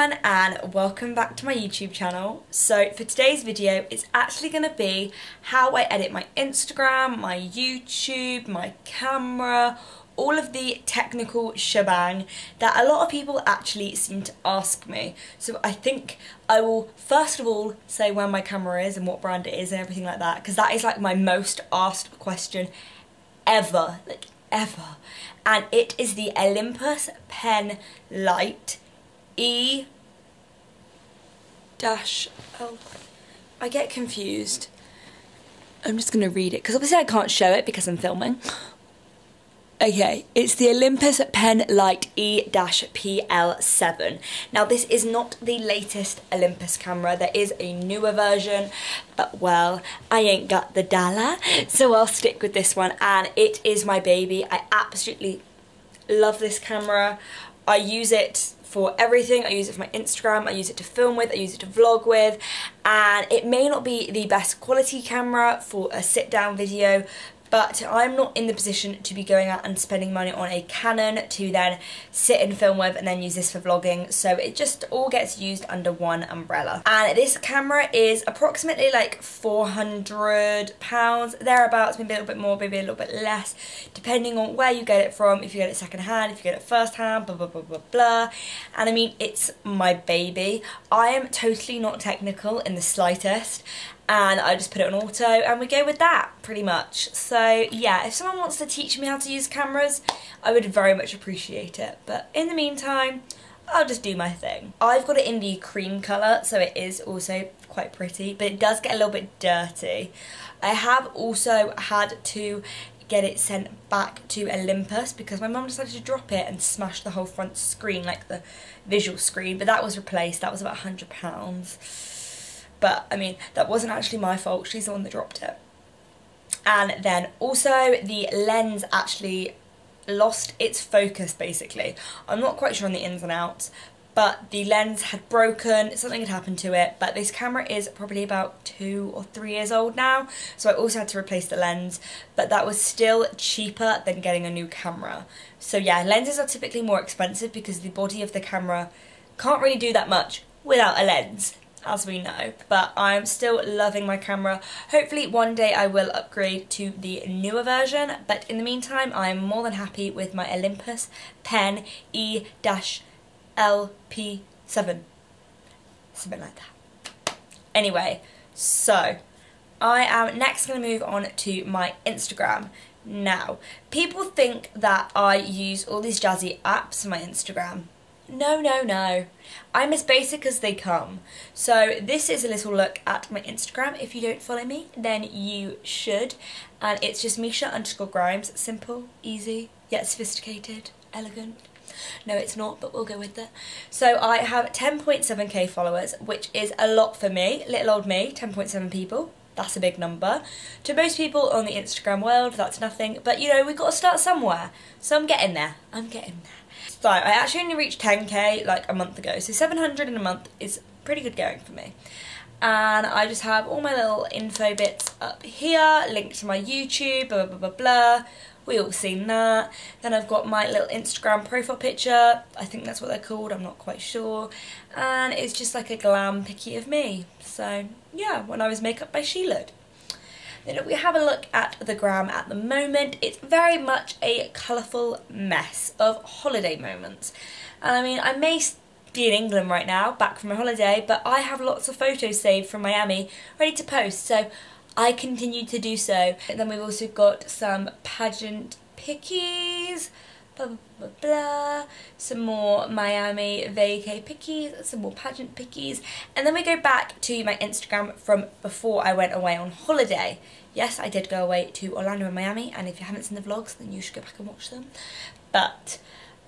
everyone and welcome back to my YouTube channel. So for today's video it's actually going to be how I edit my Instagram, my YouTube, my camera, all of the technical shebang that a lot of people actually seem to ask me. So I think I will first of all say where my camera is and what brand it is and everything like that, because that is like my most asked question ever, like ever. And it is the Olympus Pen Lite E-L. I get confused. I'm just going to read it because obviously I can't show it because I'm filming. Okay, it's the Olympus Pen Lite E-PL7. Now this is not the latest Olympus camera, there is a newer version, but well, I ain't got the dollar, so I'll stick with this one, and it is my baby. I absolutely love this camera. I use it for everything. I use it for my Instagram, I use it to film with, I use it to vlog with, and it may not be the best quality camera for a sit down video, but I'm not in the position to be going out and spending money on a Canon to then sit and film with and then use this for vlogging, so it just all gets used under one umbrella. And this camera is approximately like £400, thereabouts, maybe a little bit more, maybe a little bit less, depending on where you get it from, if you get it second hand, if you get it first hand, blah blah blah blah blah. And I mean, it's my baby. I am totally not technical in the slightest, and I just put it on auto and we go with that pretty much. So yeah, if someone wants to teach me how to use cameras, I would very much appreciate it, but in the meantime I'll just do my thing. I've got it in the cream colour, so it is also quite pretty, but it does get a little bit dirty. I have also had to get it sent back to Olympus because my mum decided to drop it and smash the whole front screen, like the visual screen, but that was replaced. That was about £100. But I mean, that wasn't actually my fault, she's the one that dropped it. And then also the lens actually lost its focus basically. I'm not quite sure on the ins and outs, but the lens had broken, something had happened to it, but this camera is probably about 2 or 3 years old now, so I also had to replace the lens, but that was still cheaper than getting a new camera. So yeah, lenses are typically more expensive because the body of the camera can't really do that much without a lens, as we know. But I'm still loving my camera. Hopefully one day I will upgrade to the newer version, but in the meantime I'm more than happy with my Olympus Pen E-LP7, something like that. Anyway, so I am next going to move on to my Instagram. Now, people think that I use all these jazzy apps for my Instagram. No, no, no. I'm as basic as they come. So this is a little look at my Instagram. If you don't follow me, then you should. And it's just Misha_Grimes. Simple, easy, yet sophisticated, elegant. No, it's not, but we'll go with it. So I have 10.7k followers, which is a lot for me. Little old me, 10.7 people. That's a big number. To most people on the Instagram world, that's nothing. But you know, we've got to start somewhere. So I'm getting there. I'm getting there. So I actually only reached 10k like a month ago, so 700 in a month is pretty good going for me. And I just have all my little info bits up here, linked to my YouTube, blah blah blah blah. We all seen that. Then I've got my little Instagram profile picture, I think that's what they're called, I'm not quite sure. And it's just like a glam picky of me. So yeah, when I was made up by Sheila. Then if we have a look at the gram at the moment, it's very much a colourful mess of holiday moments. And I mean, I may be in England right now, back from a holiday, but I have lots of photos saved from Miami ready to post, so I continue to do so. And then we've also got some pageant pickies, blah blah blah blah, some more Miami vacay pickies, some more pageant pickies, and then we go back to my Instagram from before I went away on holiday. Yes, I did go away to Orlando and Miami, and if you haven't seen the vlogs then you should go back and watch them. But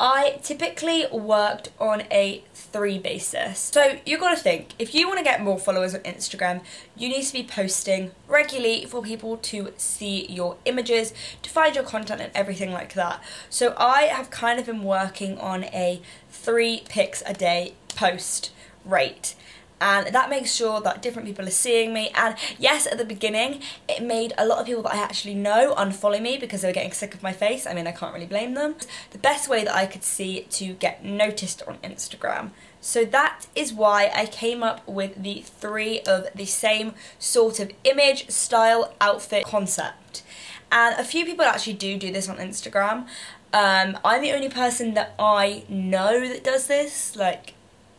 I typically worked on a 3 basis. So you got to think, if you want to get more followers on Instagram, you need to be posting regularly for people to see your images, to find your content and everything like that. So I have kind of been working on a 3 pics a day post rate. and that makes sure that different people are seeing me. And yes, at the beginning it made a lot of people that I actually know unfollow me because they were getting sick of my face. I mean, I can't really blame them. The best way that I could see to get noticed on Instagram, So that is why I came up with the 3 of the same sort of image, style, outfit concept. And a few people actually do this on Instagram. I'm the only person that I know that does this, like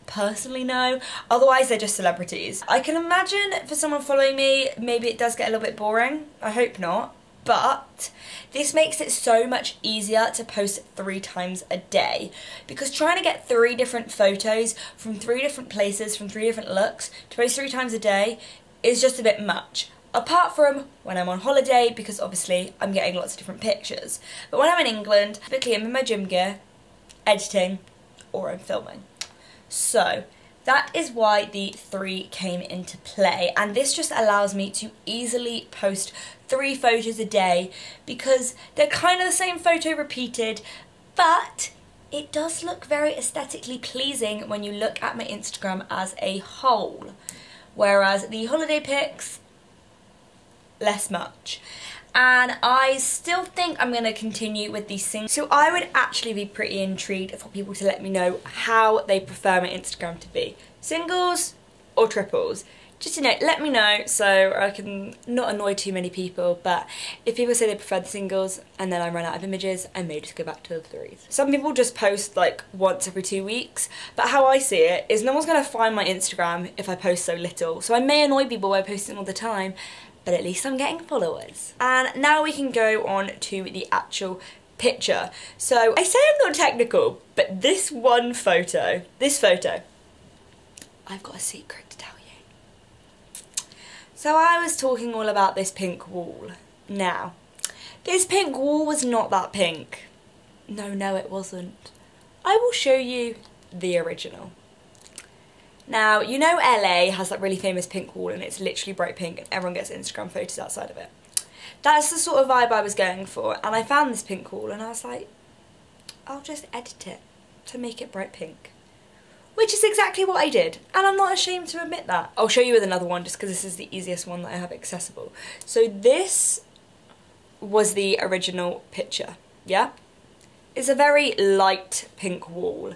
personally know. Otherwise they're just celebrities. I can imagine for someone following me, maybe it does get a little bit boring. I hope not. But this makes it so much easier to post 3 times a day, because trying to get 3 different photos from 3 different places, from 3 different looks, to post 3 times a day is just a bit much. Apart from when I'm on holiday, because obviously I'm getting lots of different pictures. But when I'm in England, typically I'm in my gym gear, editing, or I'm filming. So that is why the 3 came into play, and this just allows me to easily post 3 photos a day, because they're kind of the same photo repeated, but it does look very aesthetically pleasing when you look at my Instagram as a whole. Whereas the holiday pics, less much. And I still think I'm going to continue with these things. So I would actually be pretty intrigued for people to let me know how they prefer my Instagram to be. Singles or triples? Just, you know, let me know so I can not annoy too many people. But if people say they prefer the singles and then I run out of images, I may just go back to the 3s. Some people just post like once every 2 weeks. But how I see it is no one's going to find my Instagram if I post so little. So I may annoy people by posting all the time, but at least I'm getting followers. And now we can go on to the actual picture. So I say I'm not technical, but this photo, I've got a secret to tell you. So I was talking all about this pink wall. Now, this pink wall was not that pink. No, it wasn't. I will show you the original. Now, you know LA has that really famous pink wall and it's literally bright pink and everyone gets Instagram photos outside of it. That's the sort of vibe I was going for, and I found this pink wall and I was like, I'll just edit it to make it bright pink. Which is exactly what I did, and I'm not ashamed to admit that. I'll show you with another one just because this is the easiest one that I have accessible. So this was the original picture, yeah? It's a very light pink wall.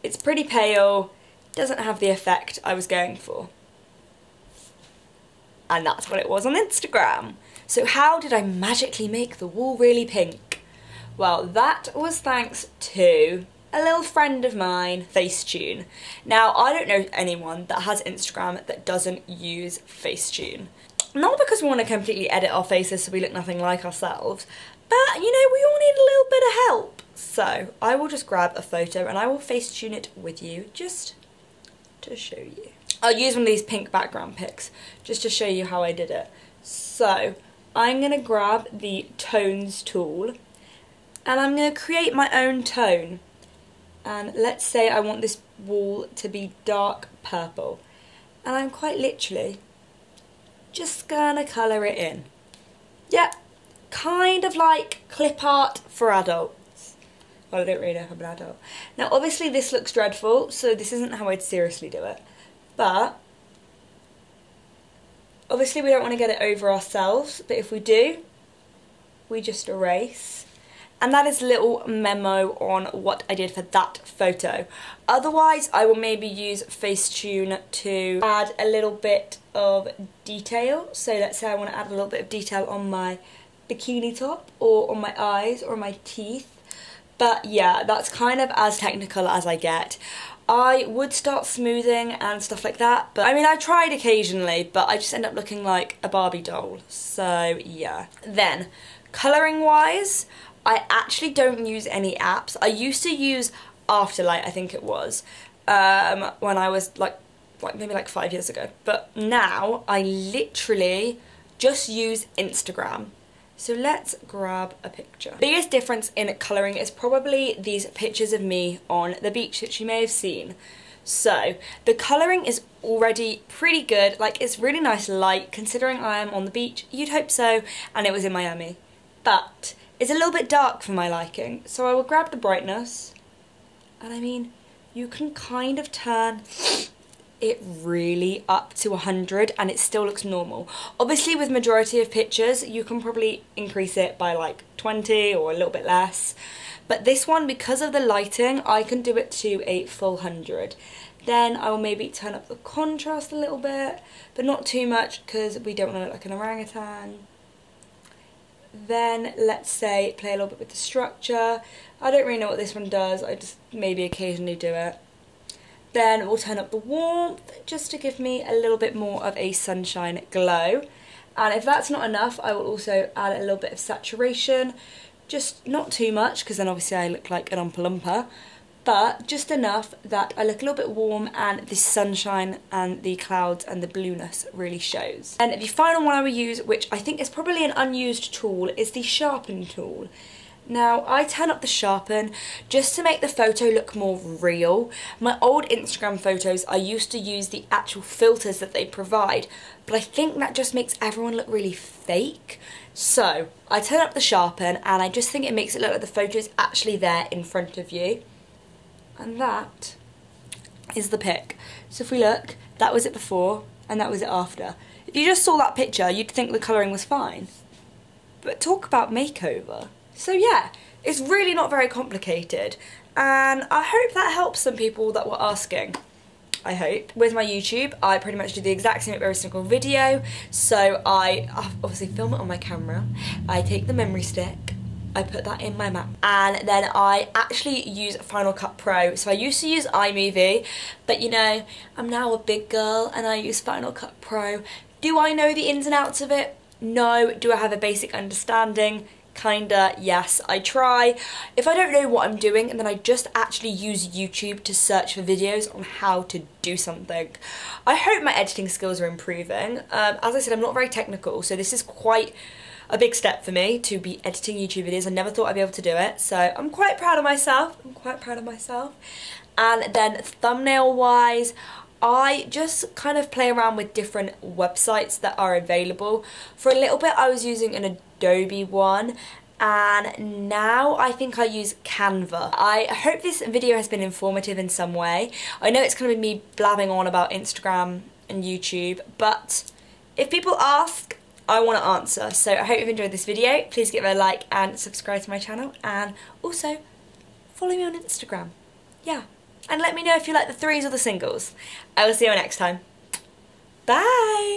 It's pretty pale. Doesn't have the effect I was going for. And that's what it was on Instagram. So how did I magically make the wall really pink? Well, that was thanks to a little friend of mine, Facetune. Now, I don't know anyone that has Instagram that doesn't use Facetune. Not because we want to completely edit our faces so we look nothing like ourselves, but, you know, we all need a little bit of help. So I will just grab a photo and I will Facetune it with you, just to show you. I'll use one of these pink background pics just to show you how I did it. So I'm going to grab the tones tool and I'm going to create my own tone. And let's say I want this wall to be dark purple. And I'm quite literally just going to colour it in. Yep, kind of like clip art for adults. Well, I don't really know if I'm an adult. Now, obviously this looks dreadful, so this isn't how I'd seriously do it. But obviously we don't want to get it over ourselves, but if we do, we just erase. And that is a little memo on what I did for that photo. Otherwise, I will maybe use Facetune to add a little bit of detail. So let's say I want to add a little bit of detail on my bikini top or on my eyes or my teeth. But yeah, that's kind of as technical as I get. I would start smoothing and stuff like that, but I mean, I tried occasionally, but I just end up looking like a Barbie doll. So yeah. Then, colouring wise, I actually don't use any apps. I used to use Afterlight, I think it was, when I was like maybe like 5 years ago. But now I literally just use Instagram. So let's grab a picture. Biggest difference in colouring is probably these pictures of me on the beach that you may have seen. So the colouring is already pretty good. Like, it's really nice light considering I am on the beach. You'd hope so, and it was in Miami. But it's a little bit dark for my liking, so I will grab the brightness, and I mean, you can kind of turn it really up to 100 and it still looks normal. Obviously with majority of pictures, you can probably increase it by like 20 or a little bit less. But this one, because of the lighting, I can do it to a full 100. Then I will maybe turn up the contrast a little bit, but not too much because we don't want to look like an orangutan. Then let's say play a little bit with the structure. I don't really know what this one does, I just maybe occasionally do it. Then we'll turn up the warmth just to give me a little bit more of a sunshine glow. And if that's not enough, I will also add a little bit of saturation. Just not too much, because then obviously I look like an Oompa Loompa, but just enough that I look a little bit warm and the sunshine and the clouds and the blueness really shows. And the final one I will use, which I think is probably an unused tool, is the sharpen tool. Now, I turn up the sharpen just to make the photo look more real. My old Instagram photos, I used to use the actual filters that they provide, but I think that just makes everyone look really fake. So, I turn up the sharpen and I just think it makes it look like the photo's actually there in front of you. And that is the pic. So if we look, that was it before and that was it after. If you just saw that picture, you'd think the colouring was fine. But talk about makeover. So yeah, it's really not very complicated, and I hope that helps some people that were asking. I hope. With my YouTube, I pretty much do the exact same with every single video. So I obviously film it on my camera, I take the memory stick, I put that in my map, and then I actually use Final Cut Pro. So I used to use iMovie, but you know, I'm now a big girl and I use Final Cut Pro. Do I know the ins and outs of it? No. Do I have a basic understanding? Kinda, yes, I try. If I don't know what I'm doing, and then I just actually use YouTube to search for videos on how to do something. I hope my editing skills are improving. As I said, I'm not very technical, so this is quite a big step for me to be editing YouTube videos. I never thought I'd be able to do it, so I'm quite proud of myself. And then thumbnail wise, I just kind of play around with different websites that are available. For a little bit I was using an Adobe one, and now I think I use Canva. I hope this video has been informative in some way. I know it's going to be me blabbing on about Instagram and YouTube, but if people ask, I want to answer. So I hope you've enjoyed this video. Please give it a like and subscribe to my channel, and also follow me on Instagram. Yeah. And let me know if you like the threes or the singles. I will see you next time. Bye!